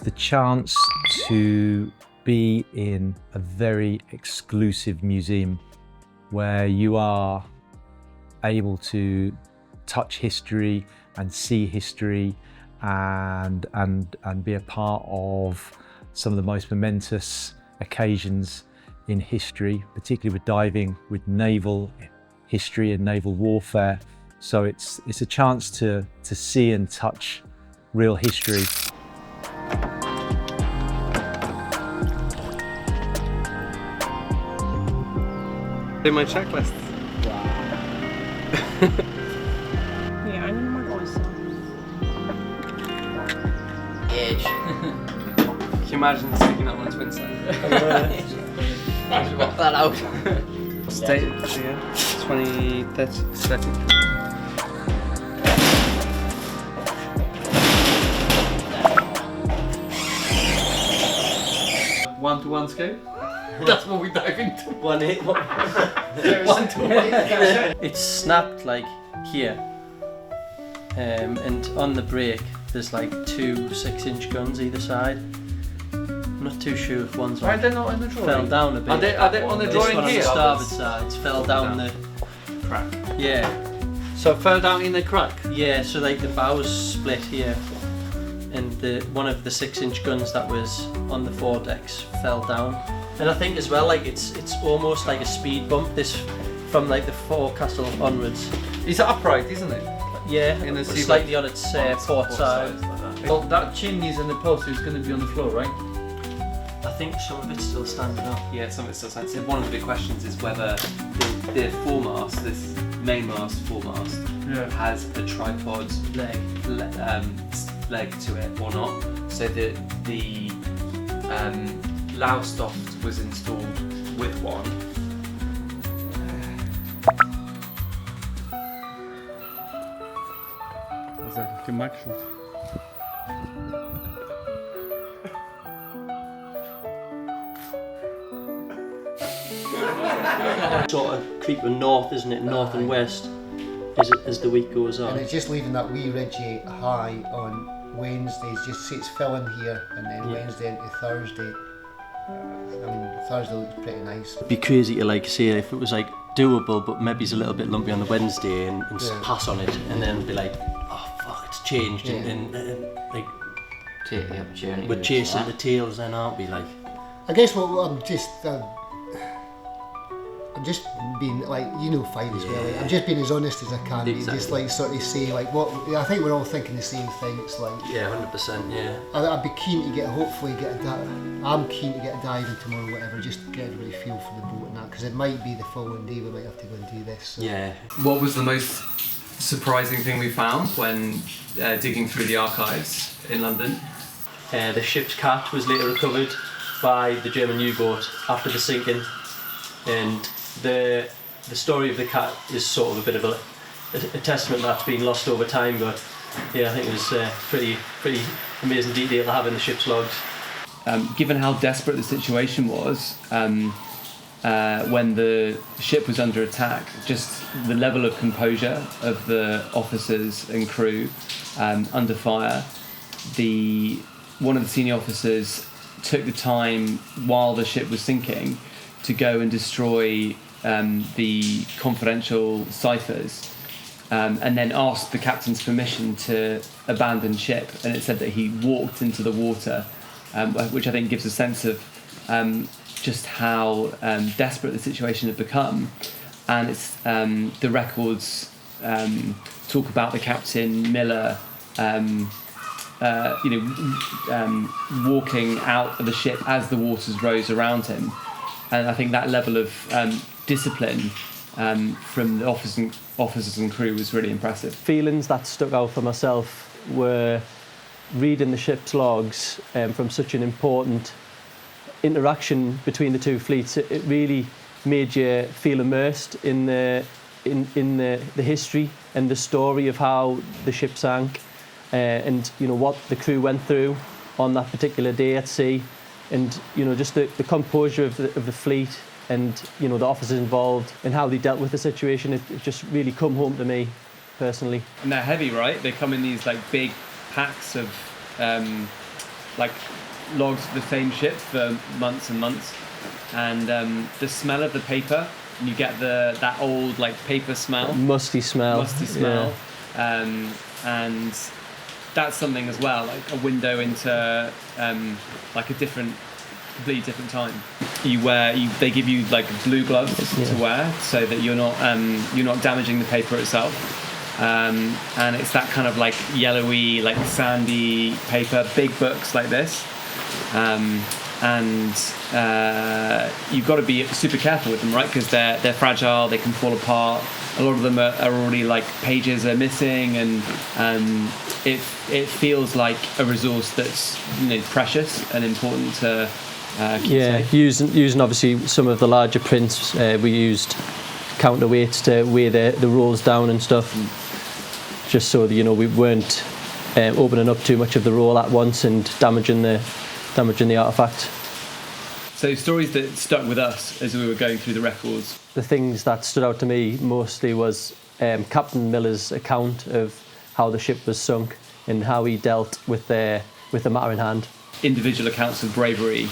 the chance to be in a very exclusive museum where you are able to touch history and see history and be a part of some of the most momentous occasions in history, particularly with diving, with naval history and naval warfare. So it's a chance to see and touch real history. In my checklist. Ja, ani nie ma ojca. Age. Can you imagine sticking that on a twin set? I should work that out. State again. 2030. One-to-one scope. That's what we dive into. One to one. It's snapped like here, and on the break there's like two 6-inch guns either side. I'm not too sure if one's Why are they not in the drawing? fell down a bit. Are they on the drawing this here? This one on the starboard side, it's fell down the crack. Yeah. So it fell down in the crack? Yeah, so like the bows split here, and one of the 6-inch guns that was on the foredecks fell down. And I think as well, like it's almost like a speed bump. This from like the forecastle onwards. It's upright, isn't it? Yeah, in the slightly on its port side. Like that. Well, that chimney's in the post, so it's going to be on the floor, right? I think some of it's still standing up. Yeah, some of it's still standing. So one of the big questions is whether the foremast, this main mast, foremast, has a tripod leg to it or not. So the Lowestoft was installed with one. That's like a connection. Sort of creeping north, isn't it? North and west as the week goes on. And it's just leaving that wee ridgy high on Wednesdays. Just see it's filling here, and then Wednesday into Thursday. I mean, Thursday looks pretty nice. It'd be crazy to like say if it was like doable, but maybe it's a little bit lumpy on the Wednesday and pass on it, and then be like, oh fuck, it's changed, and like Take the opportunity. we're chasing the tails, then aren't we? Like, I guess what I'm just being like, you know, fine as well. Like, I'm just being as honest as I can be, just like sort of say like what I think we're all thinking the same things. Like 100%, yeah. I'd be keen to hopefully get a dive. I'm keen to get a dive in tomorrow, whatever. Just get a really feel for the boat and that, because it might be the following day we might have to go and do this. So. Yeah. What was the most surprising thing we found when digging through the archives in London? The ship's cat was later recovered by the German U-boat after the sinking, and the story of the cat is sort of a bit of a testament that's been lost over time, but yeah, I think it was pretty amazing detail to have in the ship's logs. Given how desperate the situation was when the ship was under attack, just the level of composure of the officers and crew under fire, one of the senior officers took the time while the ship was sinking to go and destroy the confidential ciphers, and then asked the captain's permission to abandon ship. And it said that he walked into the water, which I think gives a sense of just how desperate the situation had become. And it's the records talk about the captain Miller, walking out of the ship as the waters rose around him. And I think that level of discipline from the officers and crew was really impressive. Feelings that stuck out for myself were reading the ship's logs from such an important interaction between the two fleets. It really made you feel immersed in the history and the story of how the ship sank, and what the crew went through on that particular day at sea. And just the composure of the fleet, and the officers involved and how they dealt with the situation, it just really come home to me personally. And they're heavy, right? They come in these like big packs of like logs of the same ship for months and months, and the smell of the paper, you get that old like paper smell, musty smell, and that's something as well, like a window into like a completely different time. They give you like blue gloves to wear so that you're not damaging the paper itself. And it's that kind of like yellowy, like sandy paper, big books like this. And you've got to be super careful with them, right? Because they're fragile, they can fall apart. A lot of them are already like pages are missing, and it feels like a resource that's precious and important to keep safe. Using obviously some of the larger prints, we used counterweights to weigh the rolls down and stuff, just so that we weren't opening up too much of the roll at once and damaging the artefact. So stories that stuck with us as we were going through the records. The things that stood out to me mostly was Captain Miller's account of how the ship was sunk and how he dealt with the matter in hand. Individual accounts of bravery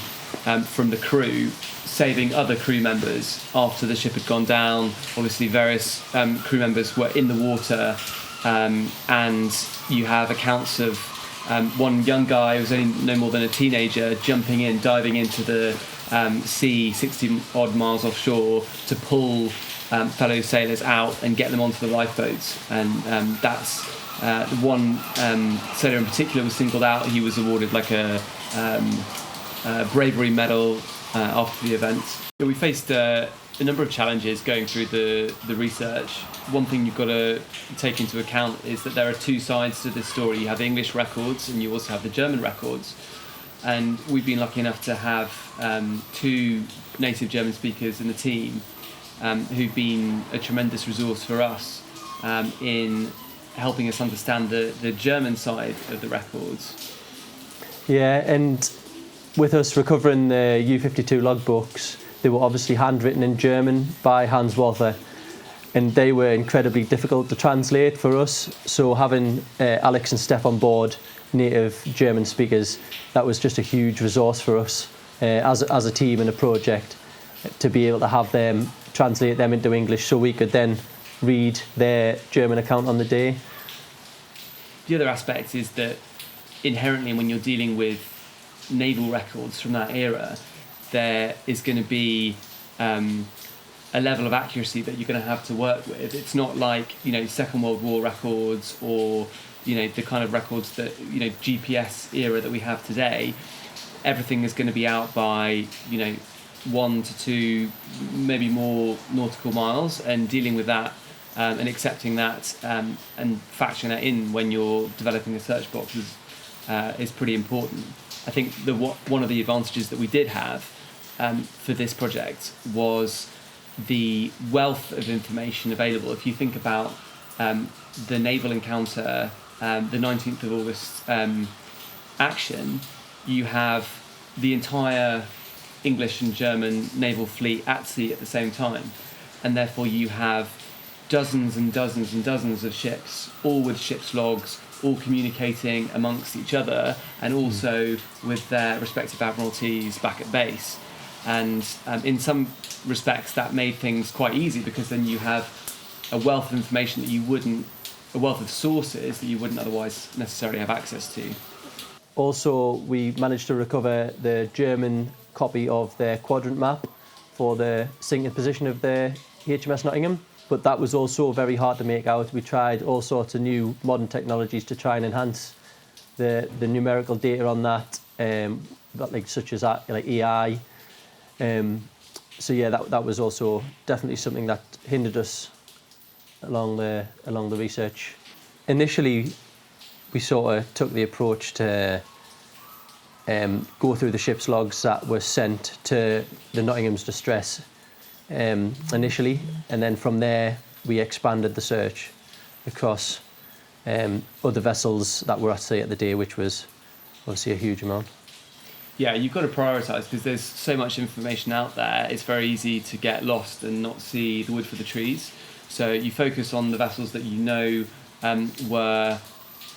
from the crew, saving other crew members after the ship had gone down. Obviously various crew members were in the water, and you have accounts of one young guy who was only no more than a teenager diving into the sea 60 odd miles offshore to pull fellow sailors out and get them onto the lifeboats. And that's one sailor in particular was singled out. He was awarded like a bravery medal after the event. We faced a number of challenges going through the research. One thing you've got to take into account is that there are two sides to this story. You have the English records and you also have the German records. And we've been lucky enough to have two native German speakers in the team who've been a tremendous resource for us in helping us understand the German side of the records. Yeah, and with us recovering the U-52 logbooks, they were obviously handwritten in German by Hans Walther, and they were incredibly difficult to translate for us. So having Alex and Steph on board, native German speakers, that was just a huge resource for us as a team and a project, to be able to have them translate them into English so we could then read their German account on the day. The other aspect is that inherently when you're dealing with naval records from that era, there is going to be a level of accuracy that you're going to have to work with. It's not like Second World War records or the kind of records that GPS era that we have today. Everything is going to be out by 1 to 2, maybe more nautical miles, and dealing with that and accepting that and factoring that in when you're developing a search box is pretty important. I think one of the advantages that we did have for this project was the wealth of information available. If you think about the naval encounter, the 19th of August action, you have the entire English and German naval fleet at sea at the same time, and therefore you have dozens and dozens and dozens of ships, all with ship's logs, all communicating amongst each other, and also with their respective admiralties back at base. And in some respects that made things quite easy, because then you have a wealth of information a wealth of sources that you wouldn't otherwise necessarily have access to. Also, we managed to recover the German copy of their quadrant map for the sinking position of the HMS Nottingham, but that was also very hard to make out. We tried all sorts of new modern technologies to try and enhance the numerical data on that, such as EI. So yeah, that was also definitely something that hindered us along the research. Initially, we sort of took the approach to go through the ship's logs that were sent to the Nottingham's distress initially, and then from there we expanded the search across other vessels that were at sea at the day, which was obviously a huge amount. Yeah, you've got to prioritise, because there's so much information out there. It's very easy to get lost and not see the wood for the trees. So you focus on the vessels that were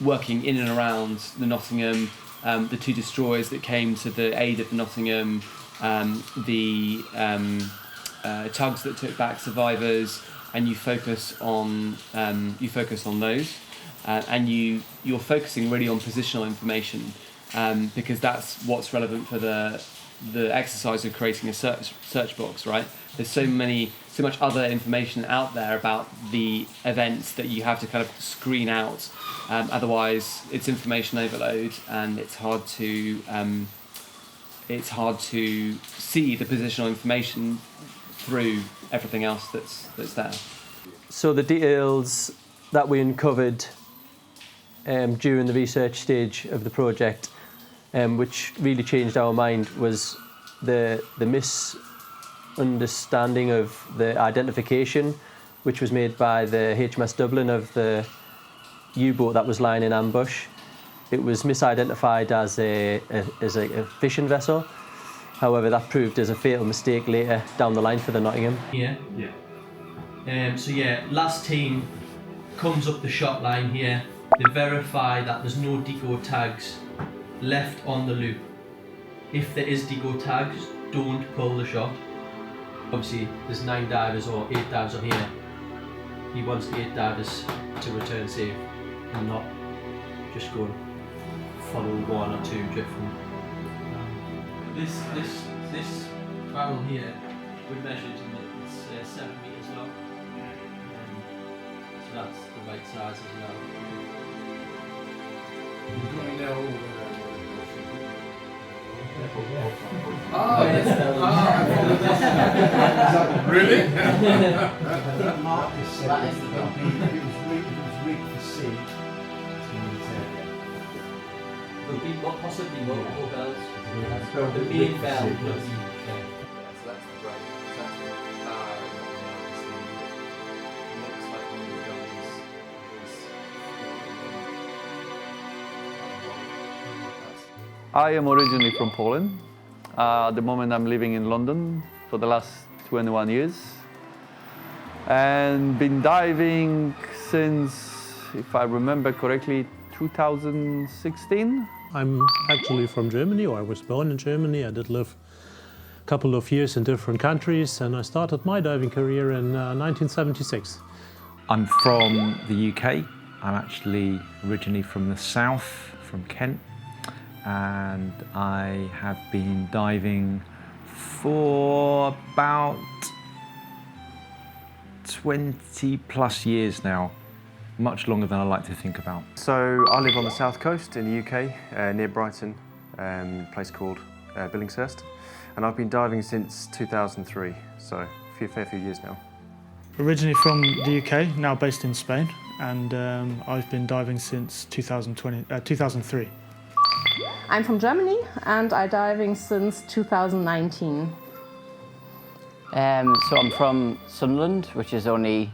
working in and around the Nottingham, the 2 destroyers that came to the aid of the Nottingham, the tugs that took back survivors, and you focus on those, and you're focusing really on positional information, because that's what's relevant for the exercise of creating a search box, right? There's so much other information out there about the events that you have to kind of screen out. Otherwise, it's information overload, and it's hard to see the positional information through everything else that's there. So the details that we uncovered during the research stage of the project, which really changed our mind, was the misunderstanding of the identification, which was made by the HMS Dublin of the U-boat that was lying in ambush. It was misidentified as a fishing vessel. However, that proved as a fatal mistake later down the line for the Nottingham. Yeah. Last team comes up the shot line here. They verify that there's no deco tags left on the loop. If there is deco tags, don't pull the shot. Obviously, there's 9 divers or 8 divers on here. He wants 8 divers to return safe and not just go and follow 1 or 2 drifting. This barrel here, we measured and it's 7 meters long. So that's the right size as well. Really? I think Marcus said it was rigged for sea. There'll be possibly multiple bells. The main bell will be there. So that's the break. So that's the looks like one of the guns is. I am originally from Poland. At the moment I'm living in London for the last 21 years. And been diving since, if I remember correctly, 2016. I'm actually from Germany, or I was born in Germany. I did live a couple of years in different countries, and I started my diving career in 1976. I'm from the UK. I'm actually originally from the south, from Kent, and I have been diving for about 20 plus years now. Much longer than I like to think about. So I live on the south coast in the UK, near Brighton, a place called Billingshurst, and I've been diving since 2003, so a fair few years now. Originally from the UK, now based in Spain, and I've been diving since 2003. I'm from Germany and I'm diving since 2019. So I'm from Sunderland, which is only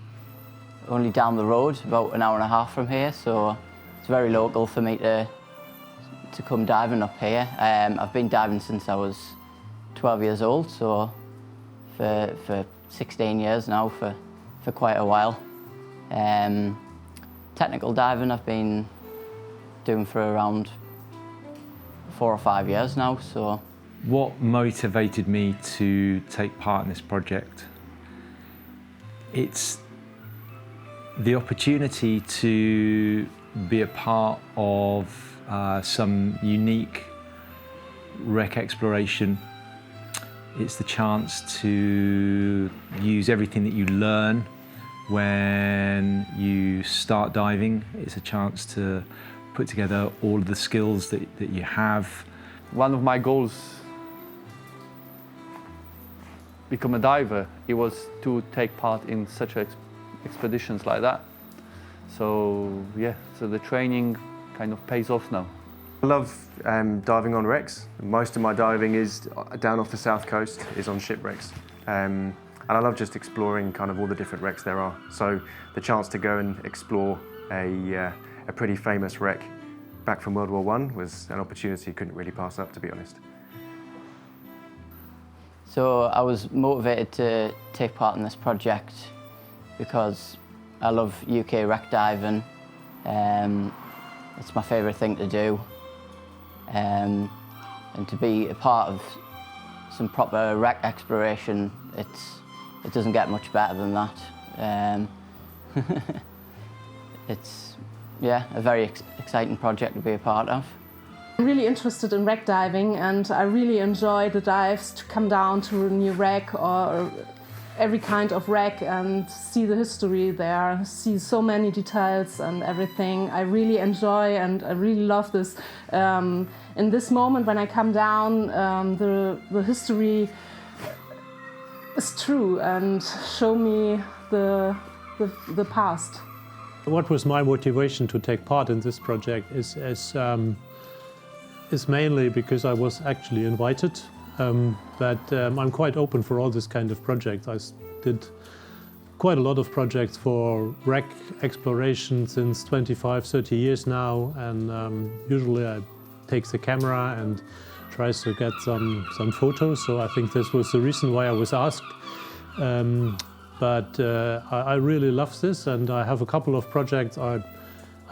down the road, about an hour and a half from here, so it's very local for me to come diving up here. I've been diving since I was 12 years old, so for 16 years now, for quite a while. Technical diving I've been doing for around 4 or 5 years now, so. What motivated me to take part in this project? It's the opportunity to be a part of some unique wreck exploration. It's the chance to use everything that you learn when you start diving. It's a chance to put together all of the skills that you have. One of my goals become a diver, it was to take part in such expeditions like that. So yeah, so the training kind of pays off now. I love diving on wrecks. Most of my diving is down off the south coast, is on shipwrecks. And I love just exploring kind of all the different wrecks there are. So the chance to go and explore a pretty famous wreck back from World War I was an opportunity you couldn't really pass up, to be honest. So I was motivated to take part in this project because I love UK wreck diving. It's my favourite thing to do. and to be a part of some proper wreck exploration, it doesn't get much better than that. It's a very exciting project to be a part of. I'm really interested in wreck diving, and I really enjoy the dives to come down to a new wreck or every kind of wreck and see the history there, see so many details and everything. I really enjoy and I really love this. In this moment when I come down, the history is true and show me the past. What was my motivation to take part in this project is mainly because I was actually invited. But I'm quite open for all this kind of projects. I did quite a lot of projects for wreck exploration since 25, 30 years now, and usually I take the camera and try to get some photos, so I think this was the reason why I was asked. But I really love this, and I have a couple of projects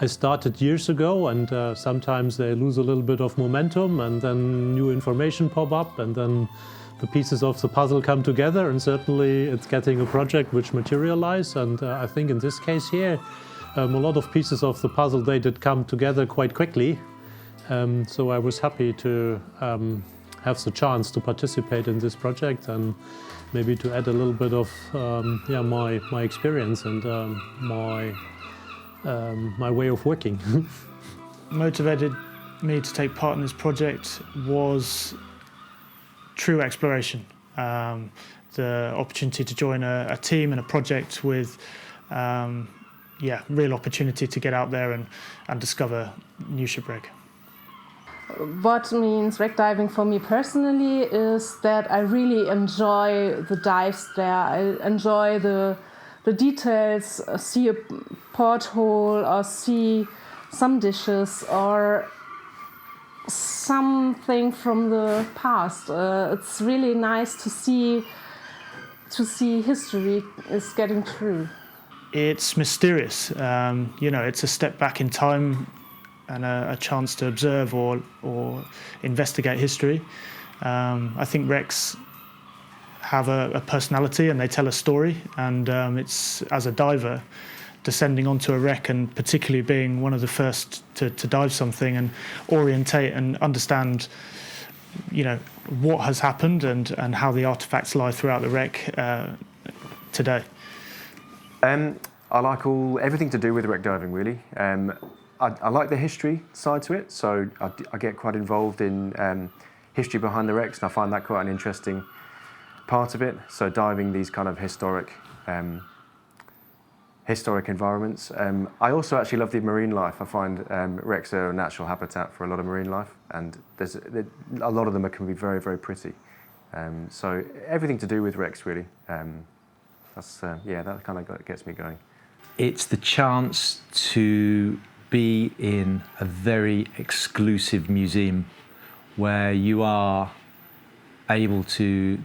I started years ago, and sometimes they lose a little bit of momentum, and then new information pop up, and then the pieces of the puzzle come together, and certainly it's getting a project which materialize. And I think in this case here, a lot of pieces of the puzzle, they did come together quite quickly. So I was happy to have the chance to participate in this project and maybe to add a little bit of my experience and my way of working. Motivated me to take part in this project was true exploration. The opportunity to join a team and a project with real opportunity to get out there and discover new shipwreck. What means wreck diving for me personally is that I really enjoy the dives there. I enjoy the details, see a porthole or see some dishes or something from the past. It's really nice to see history is getting true. It's mysterious. It's a step back in time and a chance to observe or investigate history. I think wrecks have a personality and they tell a story, and it's, as a diver, descending onto a wreck and particularly being one of the first to dive something and orientate and understand what has happened and how the artifacts lie throughout the wreck today. I like everything to do with wreck diving, really. I like the history side to it, so I get quite involved in history behind the wrecks, and I find that quite an interesting part of it. So diving these kind of historic environments. I also actually love the marine life. I find wrecks are a natural habitat for a lot of marine life, and a lot of them can be very, very pretty. So everything to do with wrecks, really. That kind of gets me going. It's the chance to be in a very exclusive museum where you are able to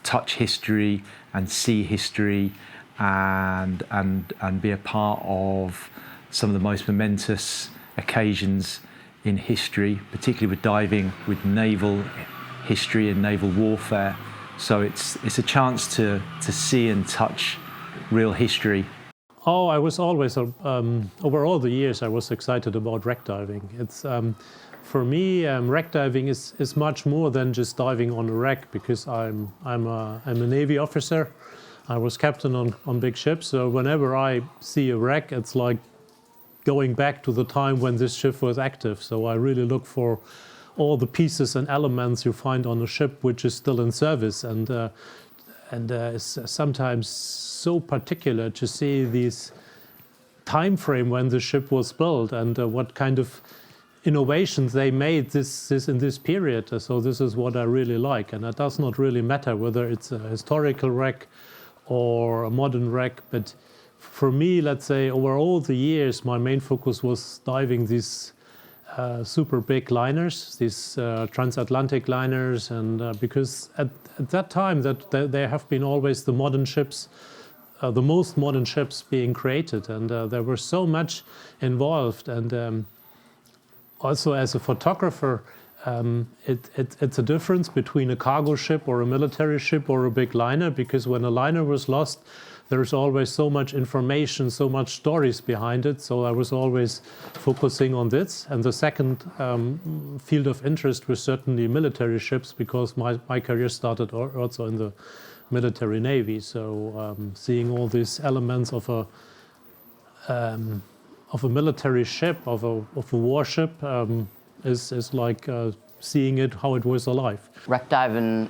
touch history and see history and be a part of some of the most momentous occasions in history, particularly with diving, with naval history and naval warfare. So it's a chance to see and touch real history. Oh, I was always, over all the years, I was excited about wreck diving. It's, for me, wreck diving is much more than just diving on a wreck, because I'm a Navy officer. I was captain on big ships, so whenever I see a wreck, it's like going back to the time when this ship was active. So I really look for all the pieces and elements you find on a ship which is still in service, and it's sometimes so particular to see this time frame when the ship was built and what kind of innovations they made this in this period. So this is what I really like, and it does not really matter whether it's a historical wreck or a modern wreck. But for me, let's say, over all the years, my main focus was diving these super big liners, these transatlantic liners, and because at that time that there have been always the modern ships, the most modern ships being created, and there was so much involved. And also as a photographer, it's a difference between a cargo ship or a military ship or a big liner, because when a liner was lost, there's always so much information, so much stories behind it. So I was always focusing on this. And the second field of interest was certainly military ships, because my career started also in the military navy. So seeing all these elements of a military ship, of a warship, is like seeing it how it was alive. Wreck diving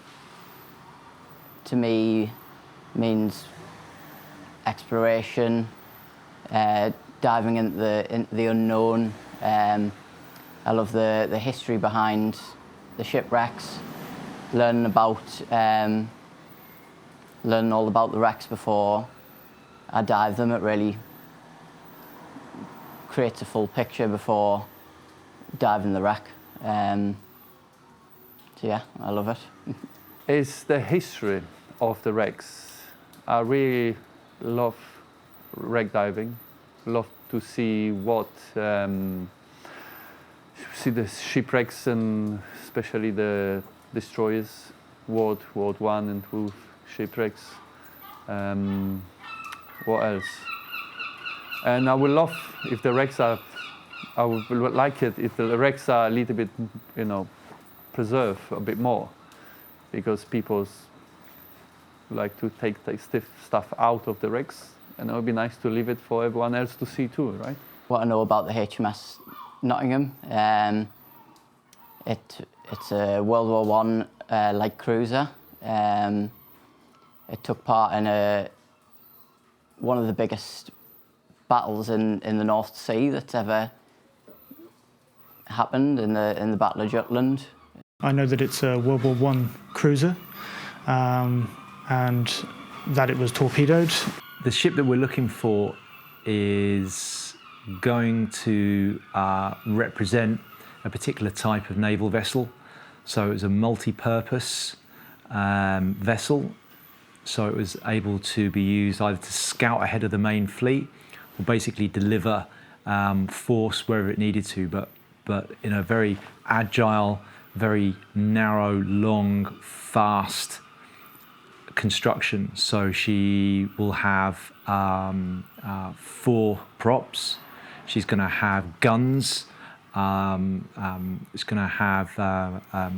to me means exploration, diving into the unknown. I love the history behind the shipwrecks, learning all about the wrecks before I dive them. It really creates a full picture before diving the wreck. So yeah, I love it. It's the history of the wrecks. I really love wreck diving. Love to see see the shipwrecks, and especially the destroyers, World War I and II shipwrecks. What else? And I would love if the wrecks are. I would like it if the wrecks are a little bit, preserved a bit more, because people like to take the stiff stuff out of the wrecks, and it would be nice to leave it for everyone else to see too, right? What I know about the HMS Nottingham, it's a World War I light cruiser. It took part in one of the biggest battles in the North Sea that's ever happened, in the Battle of Jutland. I know that it's a World War I cruiser, and that it was torpedoed. The ship that we're looking for is going to represent a particular type of naval vessel. So it was a multi-purpose vessel. So it was able to be used either to scout ahead of the main fleet, or basically deliver force wherever it needed to, but in a very agile, very narrow, long, fast construction. So she will have 4 props. She's going to have guns. It's going to have,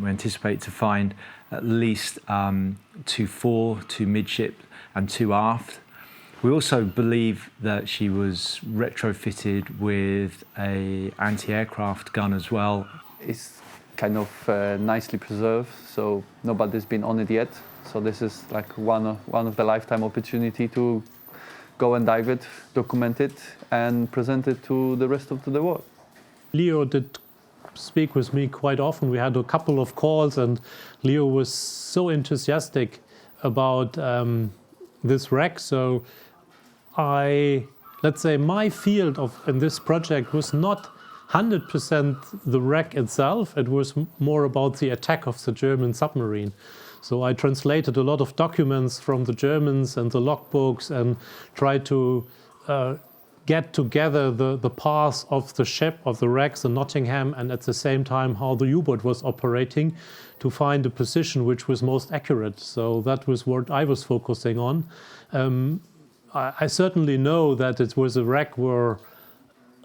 we anticipate to find at least 2 fore, 2 midship and 2 aft. We also believe that she was retrofitted with a anti-aircraft gun as well. It's kind of nicely preserved, so nobody's been on it yet. So this is like one of the lifetime opportunity to go and dive it, document it, and present it to the rest of the world. Leo did speak with me quite often. We had a couple of calls, and Leo was so enthusiastic about this wreck. So let's say my field in this project was not 100% the wreck itself. It was more about the attack of the German submarine. So I translated a lot of documents from the Germans and the logbooks, and tried to get together the path of the ship, of the wrecks, the Nottingham, and at the same time how the U-boat was operating, to find a position which was most accurate. So that was what I was focusing on. I certainly know that it was a wreck where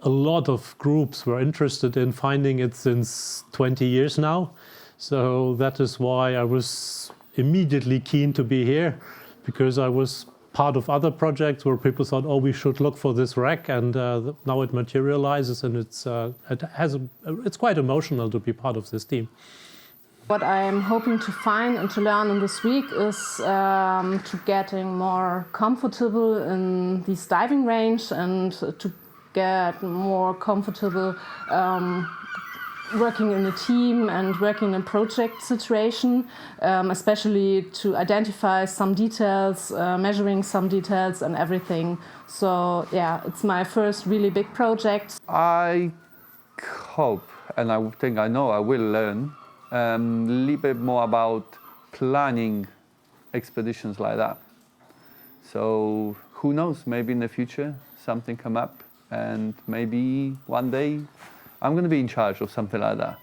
a lot of groups were interested in finding it since 20 years now. So that is why I was immediately keen to be here, because I was part of other projects where people thought, oh, we should look for this wreck, and now it materializes, and it's quite emotional to be part of this team. What I'm hoping to find and to learn in this week is to getting more comfortable in this diving range, and to get more comfortable working in a team and working in a project situation, especially to identify some details, measuring some details and everything. So yeah, it's my first really big project. I hope, and I think I know I will learn a little bit more about planning expeditions like that. So who knows, maybe in the future something come up, and maybe one day I'm going to be in charge of something like that.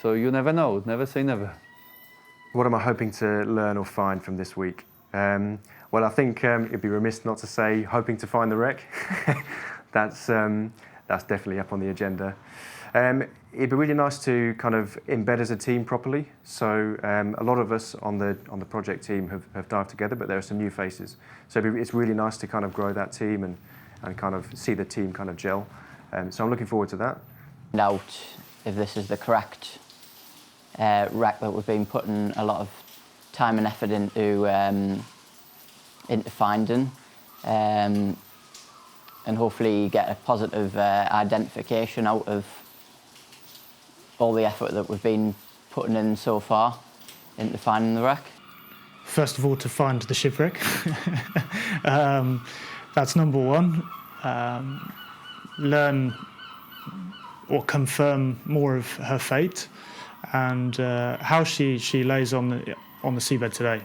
So you never know, never say never. What am I hoping to learn or find from this week? Well, I think it'd be remiss not to say hoping to find the wreck. That's definitely up on the agenda. It'd be really nice to kind of embed as a team properly. So a lot of us on the project team have dived together, but there are some new faces. So it's really nice to kind of grow that team and kind of see the team kind of gel. So I'm looking forward to that. Out if this is the correct wreck that we've been putting a lot of time and effort into finding, and hopefully get a positive identification out of all the effort that we've been putting in so far into finding the wreck. First of all, to find the shipwreck. That's number one. Learn or confirm more of her fate and how she lays on the seabed today.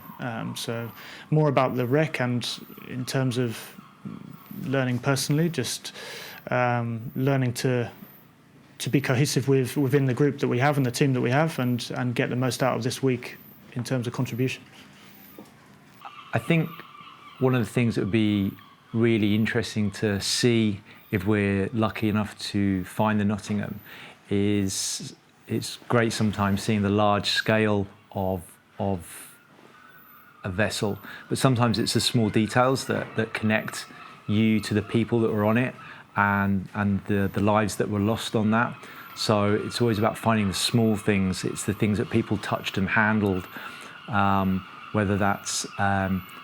So more about the wreck, and in terms of learning personally, just learning to be cohesive within the group that we have and the team that we have, and get the most out of this week in terms of contribution. I think one of the things that would be really interesting to see if we're lucky enough to find the Nottingham is it's great sometimes seeing the large scale of a vessel, but sometimes it's the small details that connect you to the people that were on it and the lives that were lost on that. So it's always about finding the small things. It's the things that people touched and handled, whether that's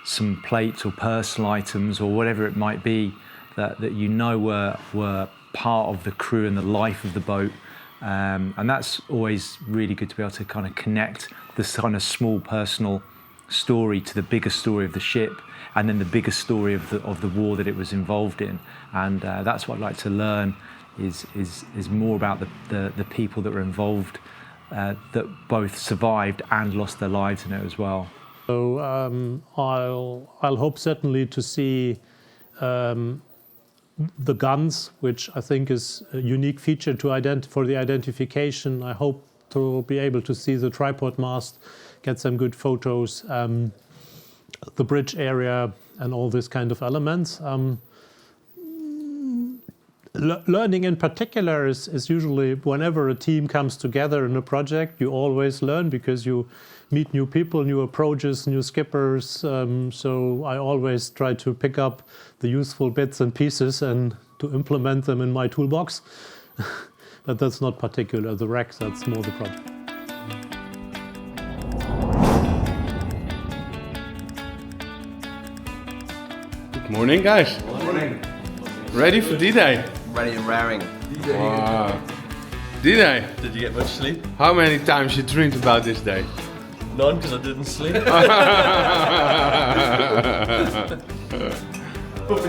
some plates or personal items or whatever it might be that you know were part of the crew and the life of the boat. And that's always really good to be able to kind of connect this kind of small personal story to the bigger story of the ship, and then the bigger story of the war that it was involved in. And that's what I'd like to learn is more about the people that were involved, that both survived and lost their lives in it as well. So I'll hope certainly to see the guns, which I think is a unique feature for the identification. I hope to be able to see the tripod mast, get some good photos, the bridge area and all these kind of elements. Learning in particular is usually whenever a team comes together in a project, you always learn because you meet new people, new approaches, new skippers. So I always try to pick up the useful bits and pieces and to implement them in my toolbox. But that's not particular the wreck, that's more the project. Good morning, guys. Good morning. Ready for D-Day? Ready and raring. D-Day. Wow. D-Day. Did you get much sleep? How many times you dreamed about this day? None, because I didn't sleep.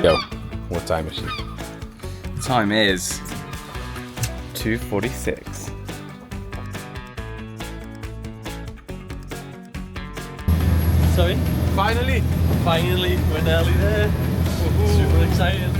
Yo, what time is it? Time is 2:46. Sorry? Finally, we're nearly there. Super exciting.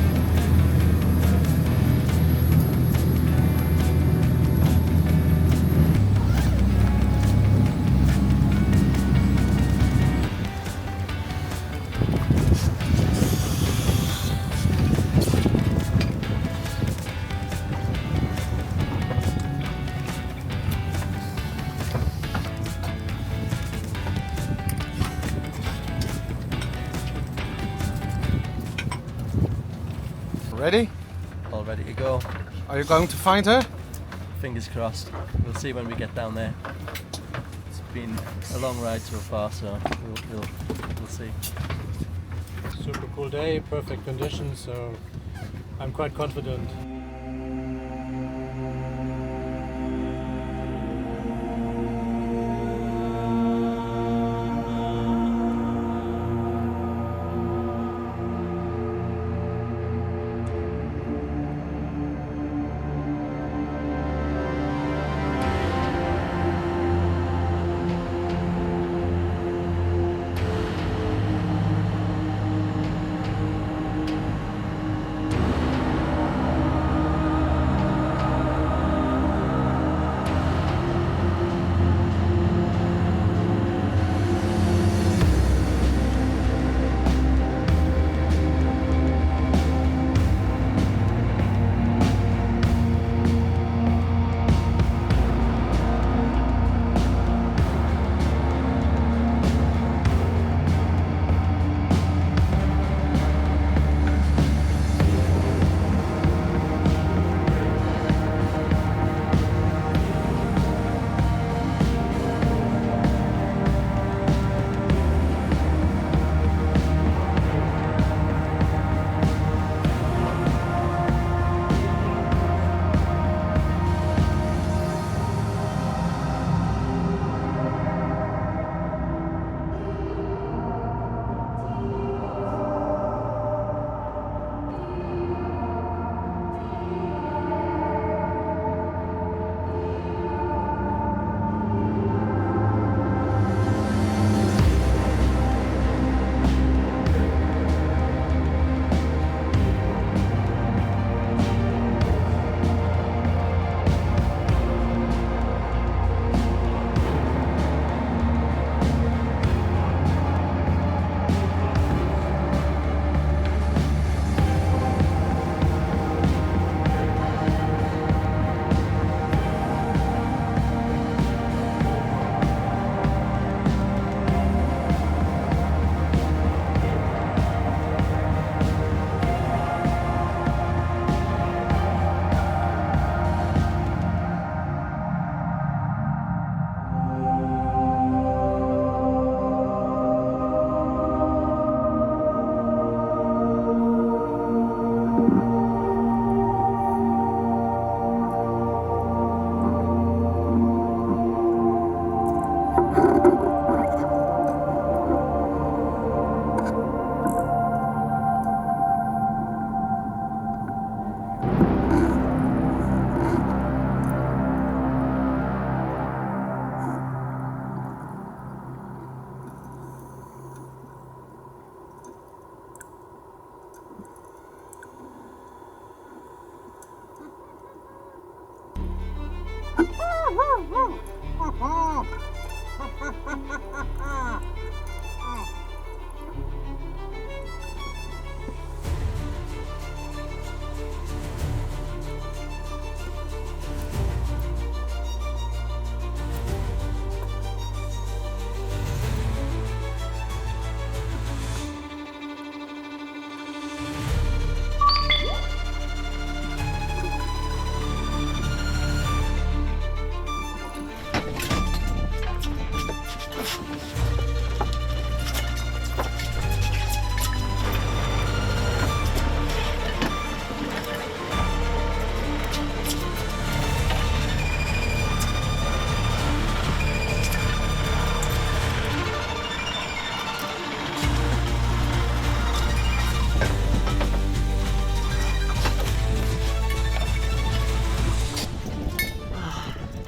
ready? All ready to go. Are you going to find her? Fingers crossed. We'll see when we get down there. It's been a long ride so far, so we'll see. Super cool day, perfect conditions, so I'm quite confident.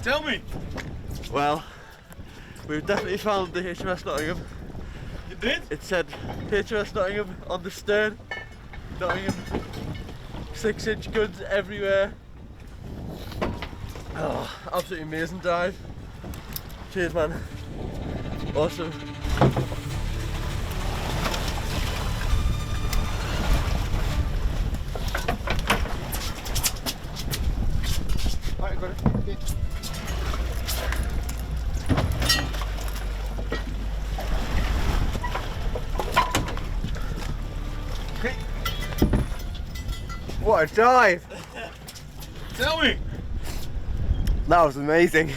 Tell me! Well, we've definitely found the HMS Nottingham. You did? It said HMS Nottingham on the stern. Nottingham. 6-inch guns everywhere. Oh, absolutely amazing dive. Cheers, man. Awesome. Right, got it. Okay. What a dive! Tell me! That was amazing.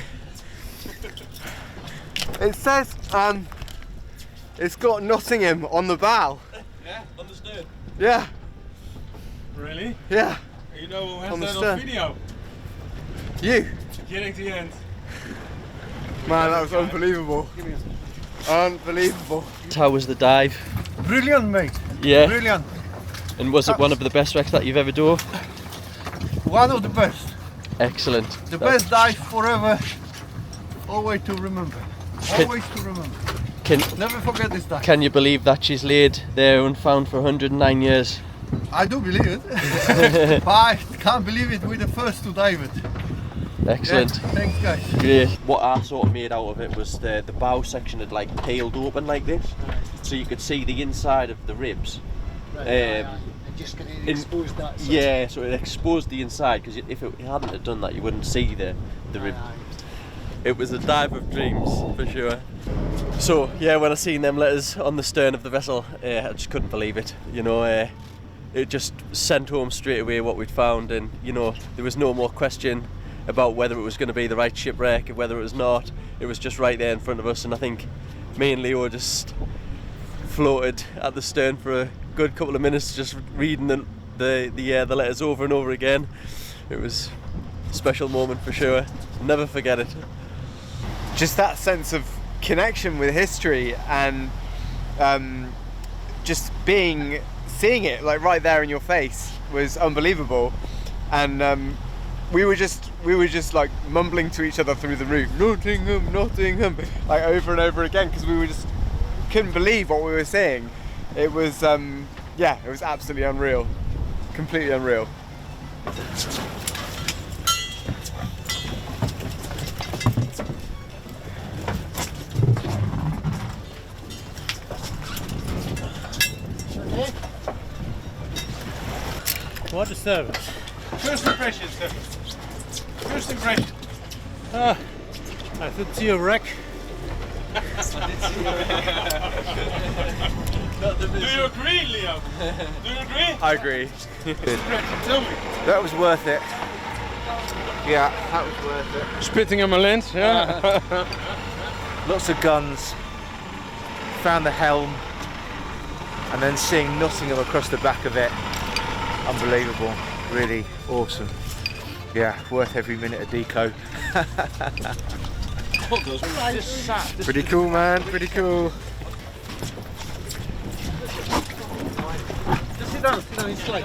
It says it's got Nottingham on the bow. Yeah, on the stern. Yeah. Really? Yeah. You know who has On the that stern. on video? You. Getting to the end. Man, that was unbelievable. Unbelievable. How was the dive? Brilliant, mate. Yeah. Brilliant. And was it one of the best wrecks that you've ever done? One of the best. Excellent. The best dive forever. Always to remember. Always to remember. Never forget this dive. Can you believe that she's laid there unfound for 109 years? I do believe it. But I can't believe it. We're the first to dive it. Excellent. Yeah, thanks, guys. Great. What I sort of made out of it was the bow section had like peeled open like this, so you could see the inside of the ribs. And just gonna expose that. Yeah, so it exposed the inside, because if it hadn't have done that, you wouldn't see the rib. It was a dive of dreams, for sure. So, yeah, when I seen them letters on the stern of the vessel, I just couldn't believe it. You know, it just sent home straight away what we'd found, and, you know, there was no more question about whether it was going to be the right shipwreck, whether it was not. It was just right there in front of us, and I think me and Leo just floated at the stern for a good couple of minutes, just reading the letters over and over again. It was a special moment for sure. Never forget it. Just that sense of connection with history, and just seeing it like right there in your face was unbelievable. And we were just like mumbling to each other through the route, Nottingham, Nottingham, like over and over again, because we couldn't believe what we were seeing. It was yeah, it was absolutely unreal, completely unreal. What a service. First impression, sir. First impression. I did see a wreck. Do you agree, Leo? Do you agree? I agree. Tell me. That was worth it. Yeah, that was worth it. Spitting on my lens, yeah. Lots of guns. Found the helm, and then seeing Nottingham across the back of it. Unbelievable. Really awesome. Yeah, worth every minute of deco. Pretty cool, man. Pretty cool. Just sit down, it's like.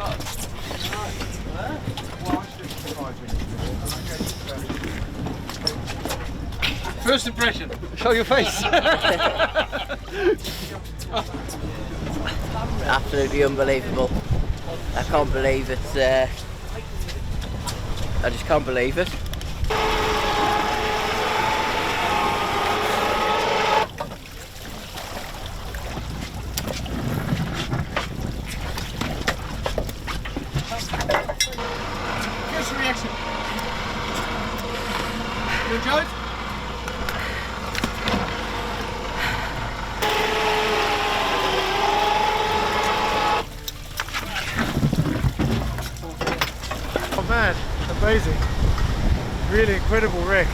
First impression. Show your face. Absolutely unbelievable. I can't believe it. I just can't believe it. You enjoyed? Oh man, amazing. Really incredible wreck.